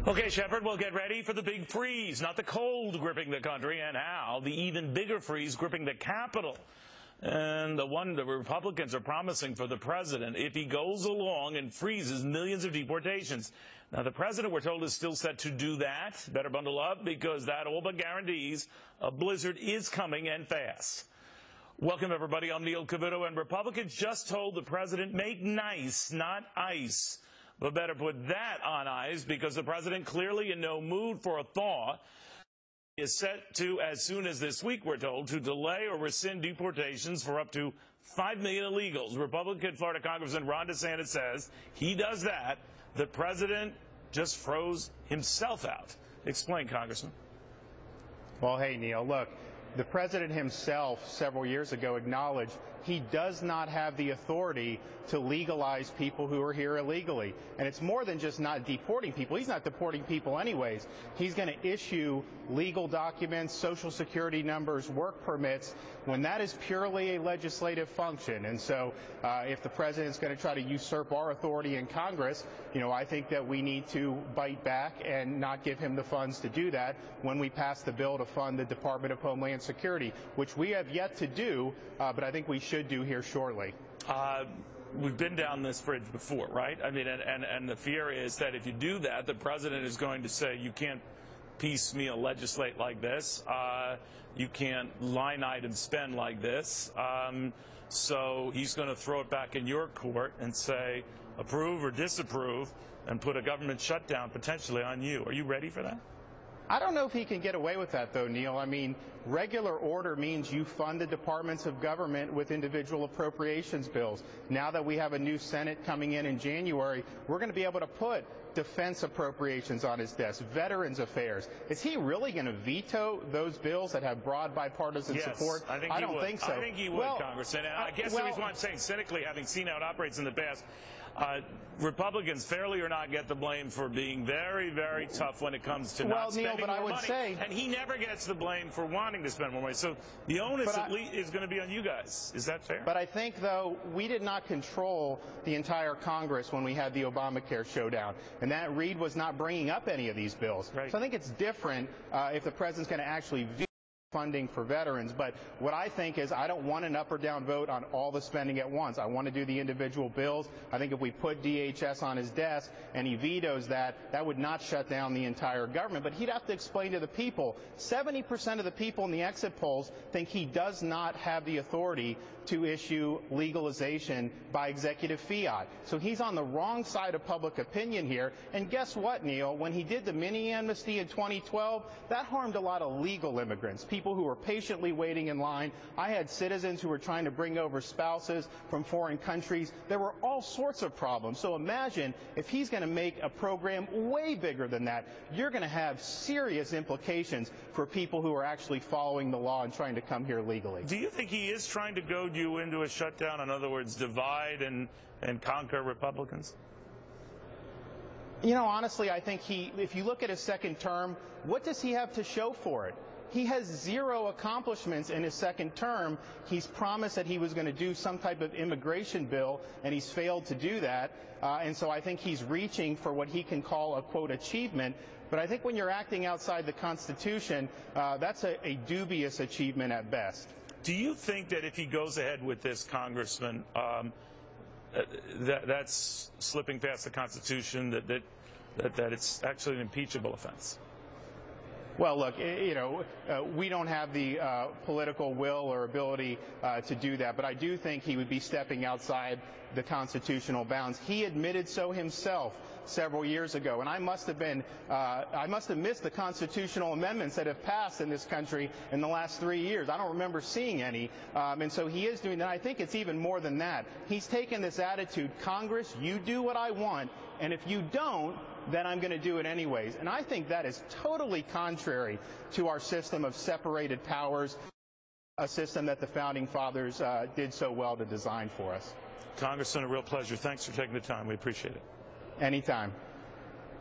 Okay, Shepard, we'll get ready for the big freeze, not the cold gripping the country, and how the even bigger freeze gripping the Capitol. And the one the Republicans are promising for the president if he goes along and freezes millions of deportations. Now, the president, we're told, is still set to do that. Better bundle up, because that all but guarantees a blizzard is coming, and fast. Welcome, everybody. I'm Neil Cavuto, and Republicans just told the president, make nice, not ice. But better put that on ice, because the president, clearly in no mood for a thaw, is set to, as soon as this week, we're told, to delay or rescind deportations for up to 5 million illegals. Republican Florida Congressman Ron DeSantis says he does that. The president just froze himself out. Explain, Congressman. Well, hey, Neil, look, the president himself several years ago acknowledged he does not have the authority to legalize people who are here illegally. And it's more than just not deporting people. He's not deporting people anyways. He's going to issue legal documents, Social Security numbers, work permits, when that is purely a legislative function. And so if the president's going to try to usurp our authority in Congress, I think that we need to bite back and not give him the funds to do that when we pass the bill to fund the Department of Homeland Security, which we have yet to do, but I think we should do here shortly. We've been down this bridge before, right? I mean, and the fear is that if you do that, the president is going to say you can't piecemeal legislate like this. You can't line item spend like this. So he's going to throw it back in your court and say approve or disapprove and put a government shutdown potentially on you. Are you ready for that? I don't know if he can get away with that, though, Neil. I mean, regular order means you fund the departments of government with individual appropriations bills. Now that we have a new Senate coming in January, we're going to be able to put defense appropriations on his desk, veterans affairs. Is he really going to veto those bills that have broad bipartisan support? I don't think so. I think he would, well, Congressman. And I guess the reason why I'm saying cynically, having seen how it operates in the past, Republicans, fairly or not, get the blame for being very, very tough when it comes to not spending more money. And he never gets the blame for wanting to spend more money. So the onus at least is going to be on you guys. Is that fair? But I think, though, we did not control the entire Congress when we had the Obamacare showdown. And that Reid was not bringing up any of these bills. Right. So I think it's different if the president's going to actually veto funding for veterans. But what I think is I don't want an up or down vote on all the spending at once. I want to do the individual bills. I think if we put DHS on his desk and he vetoes that, that would not shut down the entire government. But he'd have to explain to the people, 70% of the people in the exit polls think he does not have the authority to issue legalization by executive fiat. So he's on the wrong side of public opinion here. And guess what, Neil? When he did the mini amnesty in 2012, that harmed a lot of legal immigrants, people who were patiently waiting in line. I had citizens who were trying to bring over spouses from foreign countries. There were all sorts of problems. So imagine if he's going to make a program way bigger than that. You're going to have serious implications for people who are actually following the law and trying to come here legally. Do you think he is trying to goad you into a shutdown? In other words, divide and conquer Republicans? Honestly, I think if you look at his second term, what does he have to show for it? He has zero accomplishments in his second term. He's promised that he was going to do some type of immigration bill, and he's failed to do that. And so I think he's reaching for what he can call a, quote, achievement. But I think when you're acting outside the Constitution, that's a dubious achievement at best. Do you think that if he goes ahead with this, Congressman, that's slipping past the Constitution, that it's actually an impeachable offense? Well, look, we don't have the political will or ability to do that, but I do think he would be stepping outside the constitutional bounds. He admitted so himself several years ago, and I must have missed the constitutional amendments that have passed in this country in the last 3 years. I don't remember seeing any, and so he is doing that. I think it's even more than that. He's taken this attitude, Congress, you do what I want, and if you don't, then I'm going to do it anyways. And I think that is totally contrary to our system of separated powers, a system that the Founding Fathers did so well to design for us. Congressman, a real pleasure. Thanks for taking the time. We appreciate it. Anytime.